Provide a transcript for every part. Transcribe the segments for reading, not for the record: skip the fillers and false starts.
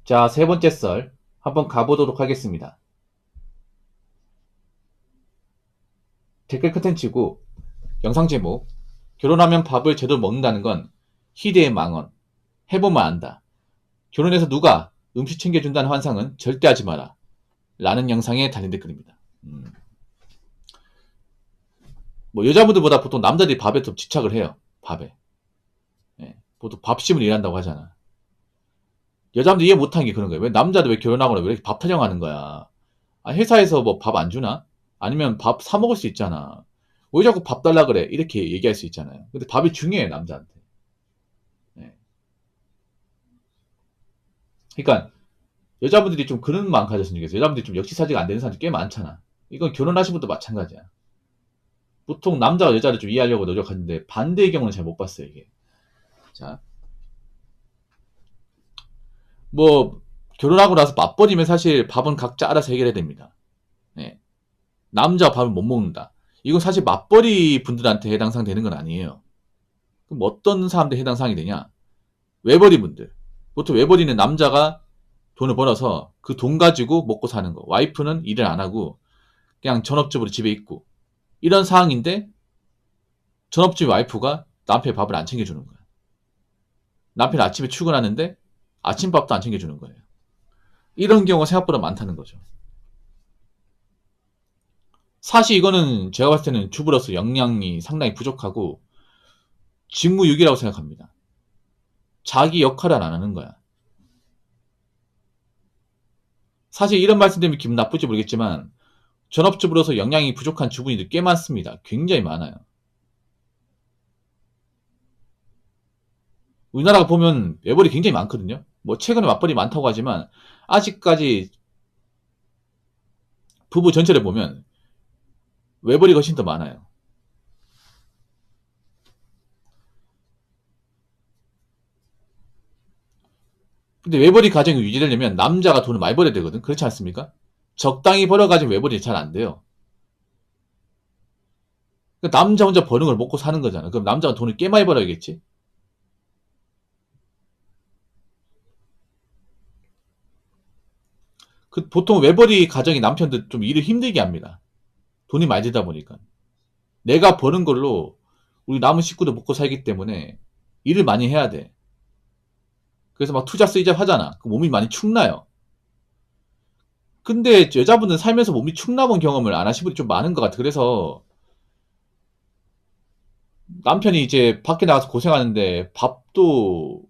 자, 세 번째 썰 한번 가보도록 하겠습니다. 댓글 컨텐츠고 영상 제목 결혼하면 밥을 제대로 먹는다는 건 희대의 망언. 해보면 안다. 결혼해서 누가 음식 챙겨준다는 환상은 절대 하지 마라. 라는 영상에 달린 댓글입니다. 뭐 여자분들보다 보통 남자들이 밥에 좀 집착을 해요. 밥에. 예, 보통 밥심을 일한다고 하잖아. 여자분들 이해 못하는 게 그런 거예요. 왜 남자들 왜 결혼하거나 왜 이렇게 밥 타령하는 거야. 아, 회사에서 뭐 밥 안 주나? 아니면 밥 사 먹을 수 있잖아. 왜 자꾸 밥 달라 그래? 이렇게 얘기할 수 있잖아요. 근데 밥이 중요해, 남자한테. 예. 그러니까 여자분들이 좀 그런 마음 가졌으면 좋겠어요. 여자분들이 좀 역지사지가 안 되는 사람들이 꽤 많잖아. 이건 결혼하신 분도 마찬가지야. 보통 남자가 여자를 좀 이해하려고 노력하는데 반대의 경우는 잘 못 봤어요, 이게. 자, 뭐 결혼하고 나서 맞벌이면 사실 밥은 각자 알아서 해결해야 됩니다. 예. 남자가 밥을 못 먹는다. 이건 사실 맞벌이 분들한테 해당 사항 되는 건 아니에요. 그럼 어떤 사람들 해당 사항이 되냐? 외벌이 분들. 보통 외벌이는 남자가 돈을 벌어서 그 돈 가지고 먹고 사는 거. 와이프는 일을 안 하고 그냥 전업주부로 집에 있고. 이런 상황인데 전업주부 와이프가 남편의 밥을 안 챙겨주는 거야. 남편이 아침에 출근하는데 아침밥도 안 챙겨주는 거예요. 이런 경우가 생각보다 많다는 거죠. 사실 이거는 제가 봤을 때는 주부로서 역량이 상당히 부족하고 직무유기라고 생각합니다. 자기 역할을 안 하는 거야. 사실 이런 말씀 드리면 기분 나쁠지 모르겠지만 전업주부로서 역량이 부족한 주부님들 꽤 많습니다. 굉장히 많아요. 우리나라가 보면 외벌이 굉장히 많거든요. 뭐 최근에 맞벌이 많다고 하지만 아직까지 부부 전체를 보면 외벌이가 훨씬 더 많아요. 근데 외벌이 가정이 유지되려면 남자가 돈을 많이 벌어야 되거든. 그렇지 않습니까? 적당히 벌어가지고 외벌이 잘 안 돼요. 그러니까 남자 혼자 버는 걸 먹고 사는 거잖아. 그럼 남자가 돈을 꽤 많이 벌어야겠지? 보통 외벌이 가정이 남편들 좀 일을 힘들게 합니다. 돈이 많이 들다 보니까. 내가 버는 걸로 우리 남은 식구도 먹고 살기 때문에 일을 많이 해야 돼. 그래서 막 투자 쓰이자 하잖아. 그 몸이 많이 축나요. 근데 여자분은 살면서 몸이 축나본 경험을 안 하신 분이 좀 많은 것 같아. 그래서 남편이 이제 밖에 나가서 고생하는데 밥도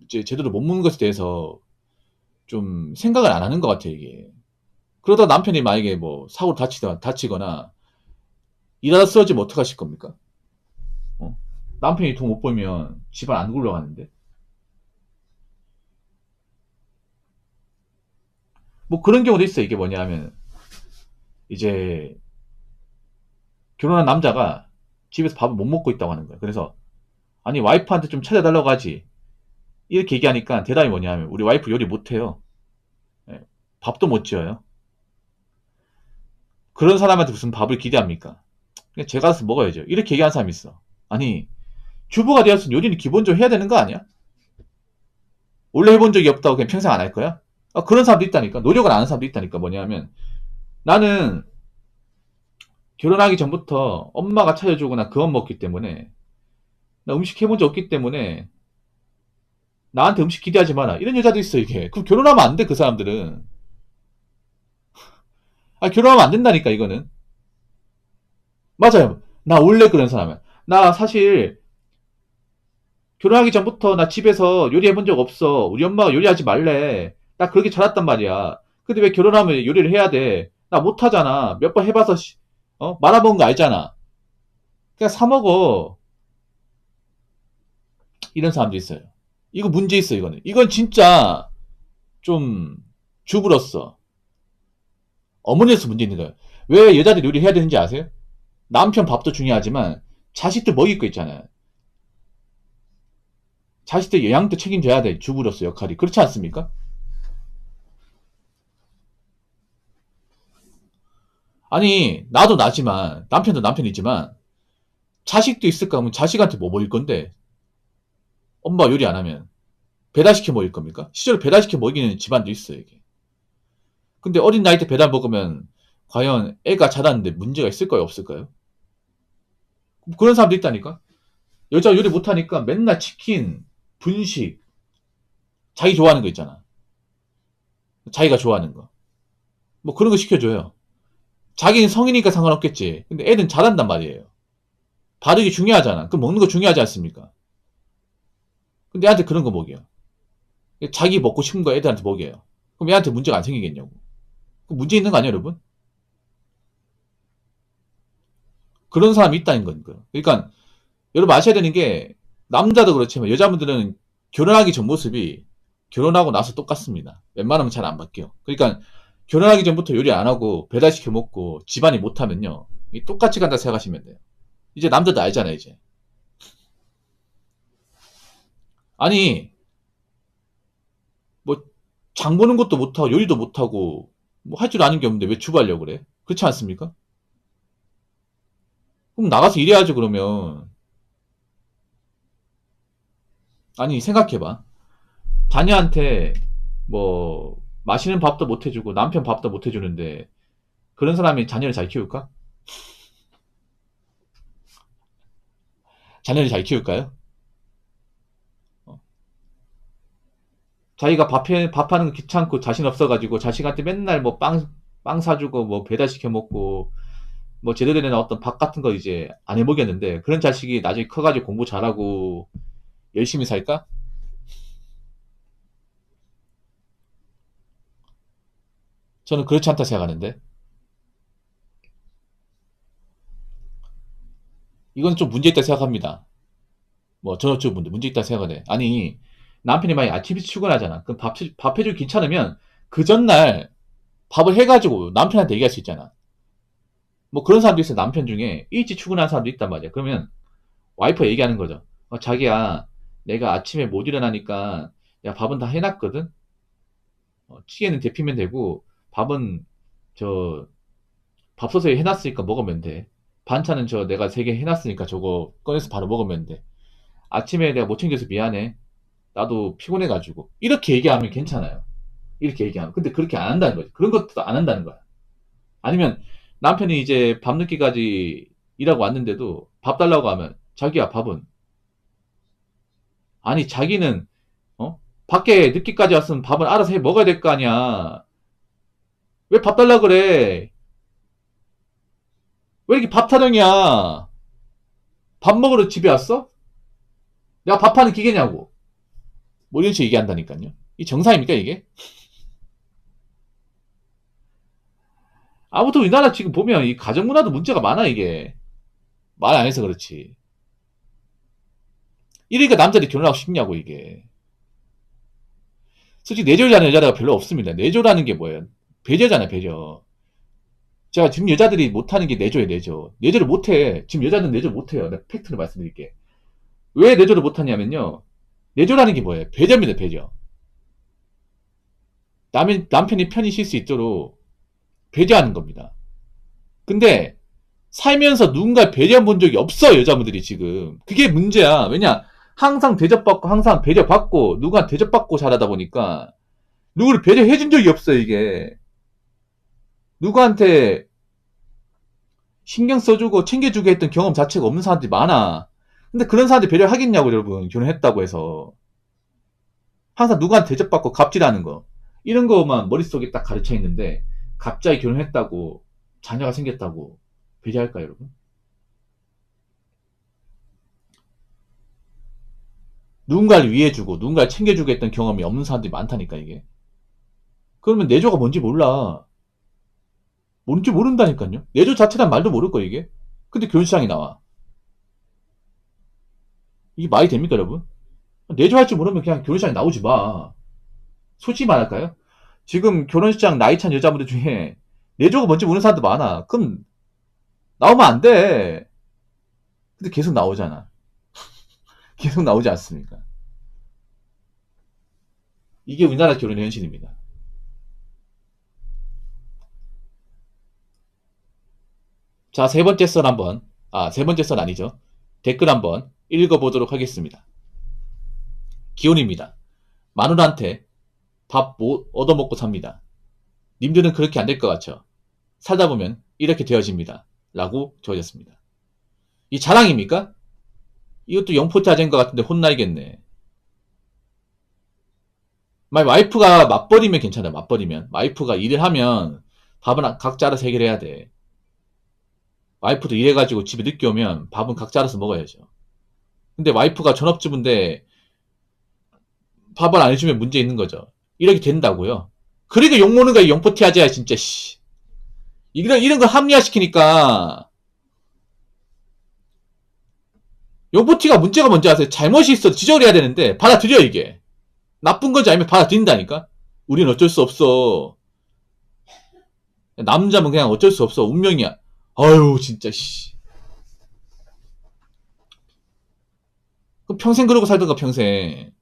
이제 제대로 못 먹는 것에 대해서 좀 생각을 안 하는 것 같아, 이게. 그러다 남편이 만약에 뭐 사고로 다치거나 일하다 쓰러지면 어떡하실 겁니까? 어? 남편이 돈 못 벌면 집안 안 굴러가는데? 뭐 그런 경우도 있어. 이게 뭐냐 하면 이제 결혼한 남자가 집에서 밥을 못 먹고 있다고 하는 거야. 그래서 아니 와이프한테 좀 찾아달라고 하지. 이렇게 얘기하니까 대답이 뭐냐 하면 우리 와이프 요리 못해요. 예, 밥도 못 지어요. 그런 사람한테 무슨 밥을 기대합니까? 그냥 제가 가서 먹어야죠. 이렇게 얘기하는 사람이 있어. 아니 주부가 되었으면 요리는 기본적으로 해야 되는 거 아니야? 원래 해본 적이 없다고 그냥 평생 안 할 거야? 아, 그런 사람도 있다니까. 노력을 안 하는 사람도 있다니까. 뭐냐면 나는 결혼하기 전부터 엄마가 차려주거나 그만 먹기 때문에 나 음식 해본 적 없기 때문에 나한테 음식 기대하지 마라. 이런 여자도 있어, 이게. 그럼 결혼하면 안 돼, 그 사람들은. 아, 결혼하면 안 된다니까, 이거는. 맞아요. 나 원래 그런 사람이야. 나 사실 결혼하기 전부터 나 집에서 요리해본 적 없어. 우리 엄마가 요리하지 말래. 나 그렇게 자랐단 말이야. 근데 왜 결혼하면 요리를 해야 돼? 나 못하잖아. 몇 번 해봐서, 말아먹은 거 알잖아. 그냥 사먹어. 이런 사람도 있어요. 이거 문제 있어, 이거는. 이건 진짜 좀 주부로서 어머니로서 문제 있는 거예요. 왜 여자들이 요리해야 되는지 아세요? 남편 밥도 중요하지만 자식들 먹일 거 있잖아요. 자식들 영양도 책임져야 돼. 주부로서 역할이. 그렇지 않습니까? 아니 나도 나지만 남편도 남편이지만 자식도 있을까 하면 자식한테 뭐 먹일 건데 엄마 요리 안 하면 배달시켜 먹일 겁니까? 실제로 배달시켜 먹이는 집안도 있어요, 이게. 근데 어린 나이 때 배달 먹으면 과연 애가 자랐는데 문제가 있을까요, 없을까요? 그런 사람도 있다니까? 여자가 요리 못하니까 맨날 치킨, 분식, 자기 좋아하는 거 있잖아. 자기가 좋아하는 거. 뭐 그런 거 시켜줘요. 자기는 성인이니까 상관없겠지. 근데 애는 잘한단 말이에요. 바르기 중요하잖아. 그럼 먹는 거 중요하지 않습니까? 근데 애한테 그런 거 먹여. 자기 먹고 싶은 거 애들한테 먹여요. 그럼 애한테 문제가 안 생기겠냐고. 그 문제 있는 거 아니에요, 여러분? 그런 사람이 있다는 거니까. 그러니까 여러분 아셔야 되는 게 남자도 그렇지만 여자분들은 결혼하기 전 모습이 결혼하고 나서 똑같습니다. 웬만하면 잘 안 바뀌어요. 그러니까 결혼하기 전부터 요리 안 하고 배달시켜 먹고 집안이 못하면요. 똑같이 간다 생각하시면 돼요. 이제 남자도 알잖아요, 이제. 아니, 뭐, 장 보는 것도 못하고 요리도 못하고 뭐 할 줄 아는 게 없는데 왜 주부하려고 그래? 그렇지 않습니까? 그럼 나가서 일해야죠, 그러면. 아니, 생각해봐. 자녀한테 뭐 맛있는 밥도 못 해주고 남편 밥도 못 해주는데 그런 사람이 자녀를 잘 키울까? 자녀를 잘 키울까요? 어. 자기가 밥하는 거 귀찮고 자신 없어가지고 자식한테 맨날 뭐 빵 사주고 뭐 배달시켜 먹고 뭐 제대로 된 어떤 밥 같은 거 이제 안 해먹였는데 그런 자식이 나중에 커가지고 공부 잘하고 열심히 살까? 저는 그렇지 않다 생각하는데 이건 좀 문제 있다 생각합니다. 뭐 저쪽 분들 문제 있다 생각하네. 아니 남편이 만약 아침에 출근하잖아. 그럼 밥 해주기 귀찮으면 그 전날 밥을 해가지고 남편한테 얘기할 수 있잖아. 뭐 그런 사람도 있어요. 남편 중에 일찍 출근하는 사람도 있단 말이야. 그러면 와이프 얘기하는 거죠. 자기야, 내가 아침에 못 일어나니까 야 밥은 다 해놨거든. 찌개는 데피면 되고 밥은 저 밥솥에 해놨으니까 먹으면 돼. 반찬은 저 내가 3개 해놨으니까 저거 꺼내서 바로 먹으면 돼. 아침에 내가 못 챙겨서 미안해. 나도 피곤해가지고. 이렇게 얘기하면 괜찮아요. 이렇게 얘기하면. 근데 그렇게 안 한다는 거지. 그런 것도 안 한다는 거야. 아니면 남편이 이제 밤늦게까지 일하고 왔는데도 밥 달라고 하면 자기야 밥은 아니 자기는 밖에 늦게까지 왔으면 밥은 알아서 해 먹어야 될 거 아니야. 왜 밥 달라 그래? 왜 이렇게 밥 타령이야? 밥 먹으러 집에 왔어? 내가 밥하는 기계냐고. 뭐 이런 식으로 얘기한다니까요. 이 정상입니까 이게? 아무튼 우리나라 지금 보면 이 가정 문화도 문제가 많아 이게. 말 안 해서 그렇지. 이러니까 남자들이 결혼하고 싶냐고 이게. 솔직히 내조라는 여자가 별로 없습니다. 내조라는 게 뭐예요? 배려잖아요, 배려. 제가 지금 여자들이 못하는 게 내조예요, 내조. 내조를 못해. 지금 여자는 내조 못해요. 내가 팩트를 말씀드릴게. 왜 내조를 못하냐면요. 내조라는 게 뭐예요? 배려입니다, 배려. 남편이 편히 쉴 수 있도록 배려하는 겁니다. 근데 살면서 누군가 배려한 본 적이 없어, 여자분들이 지금. 그게 문제야. 왜냐? 항상 대접받고, 항상 배려받고, 누가 대접받고 자라다 보니까, 누구를 배려해준 적이 없어, 이게. 누구한테 신경 써주고 챙겨주게 했던 경험 자체가 없는 사람들이 많아. 근데 그런 사람들 배려하겠냐고, 여러분. 결혼했다고 해서. 항상 누구한테 대접받고 갑질하는 거. 이런 거만 머릿속에 딱 가르쳐 있는데, 갑자기 결혼했다고, 자녀가 생겼다고, 배려할까요, 여러분? 누군가를 위해주고, 누군가를 챙겨주고 했던 경험이 없는 사람들이 많다니까, 이게. 그러면 내조가 뭔지 몰라. 뭔지 모른다니까요. 내조 자체란 말도 모를 거 이게. 근데 결혼식장에 나와. 이게 말이 됩니까, 여러분? 내조할 줄 모르면 그냥 결혼식장에 나오지 마. 솔직히 말할까요? 지금 결혼식장 나이 찬 여자분들 중에 내조가 뭔지 모르는 사람도 많아. 그럼 나오면 안 돼. 근데 계속 나오잖아. 계속 나오지 않습니까? 이게 우리나라 결혼의 현실입니다. 자, 세 번째 썰 한번, 세 번째 썰 아니죠. 댓글 한번 읽어보도록 하겠습니다. 기혼입니다. 마누라한테 밥 얻어먹고 삽니다. 님들은 그렇게 안 될 것 같죠? 살다 보면 이렇게 되어집니다. 라고 적어졌습니다. 이 자랑입니까? 이것도 영포트 아재인 것 같은데 혼나야겠네. 만약 와이프가 맞벌이면 괜찮아요. 맞벌이면. 와이프가 일을 하면 밥은 각자 알아서 해결해야 돼. 와이프도 일해가지고 집에 늦게 오면 밥은 각자 알아서 먹어야죠. 근데 와이프가 전업주부인데 밥을 안 해주면 문제 있는 거죠. 이렇게 된다고요. 그러니까 욕먹는 거야, 영포티 아재야, 진짜, 씨. 이런 걸 합리화시키니까, 영포티가 문제가 뭔지 아세요? 잘못이 있어도 지적을 해야 되는데, 받아들여, 이게. 나쁜 건지 알면 받아들인다니까? 우린 어쩔 수 없어. 남자면 그냥 어쩔 수 없어. 운명이야. 아유, 진짜, 씨. 그럼 평생 그러고 살던가, 평생.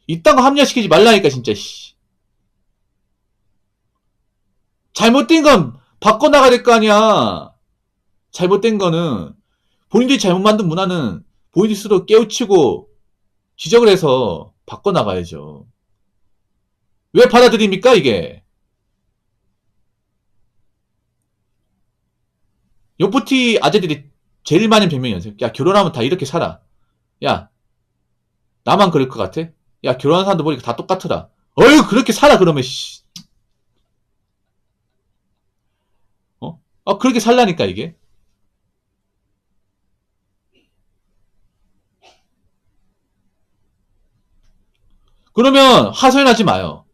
이딴 거 합리화시키지 말라니까, 진짜, 씨. 잘못된 건 바꿔나가야 될 거 아니야. 잘못된 거는, 본인들이 잘못 만든 문화는 본인들 스스로 깨우치고 지적을 해서 바꿔나가야죠. 왜 받아들입니까, 이게? 요포티 아재들이 제일 많은 변명이 연습. 야, 결혼하면 다 이렇게 살아. 야, 나만 그럴 것 같아? 야, 결혼한 사람도 보니까 다 똑같더라. 어휴, 그렇게 살아, 그러면, 씨. 어? 그렇게 살라니까, 이게. 그러면 하소연하지 마요.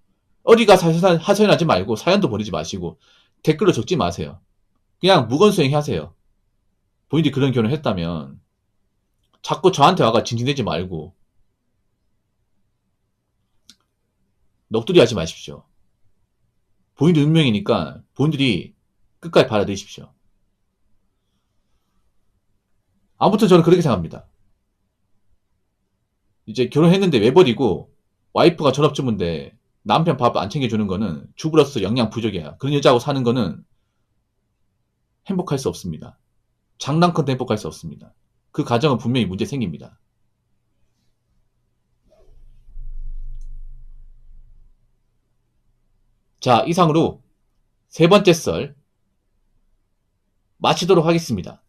어디 가서 하소연하지 말고 사연도 보내지 마시고 댓글로 적지 마세요. 그냥 무건수행 하세요. 본인들이 그런 결혼을 했다면 자꾸 저한테 와가 징징대지 말고 넋두리 하지 마십시오. 본인들 운명이니까 본인들이 끝까지 받아들이십시오. 아무튼 저는 그렇게 생각합니다. 이제 결혼했는데 외벌이고 와이프가 전업주부인데 남편 밥 안 챙겨주는 거는 주부로서 영양 부족이야. 그런 여자하고 사는 거는 행복할 수 없습니다. 장난컨대 행복할 수 없습니다. 그 가정은 분명히 문제 생깁니다. 자, 이상으로 세 번째 썰 마치도록 하겠습니다.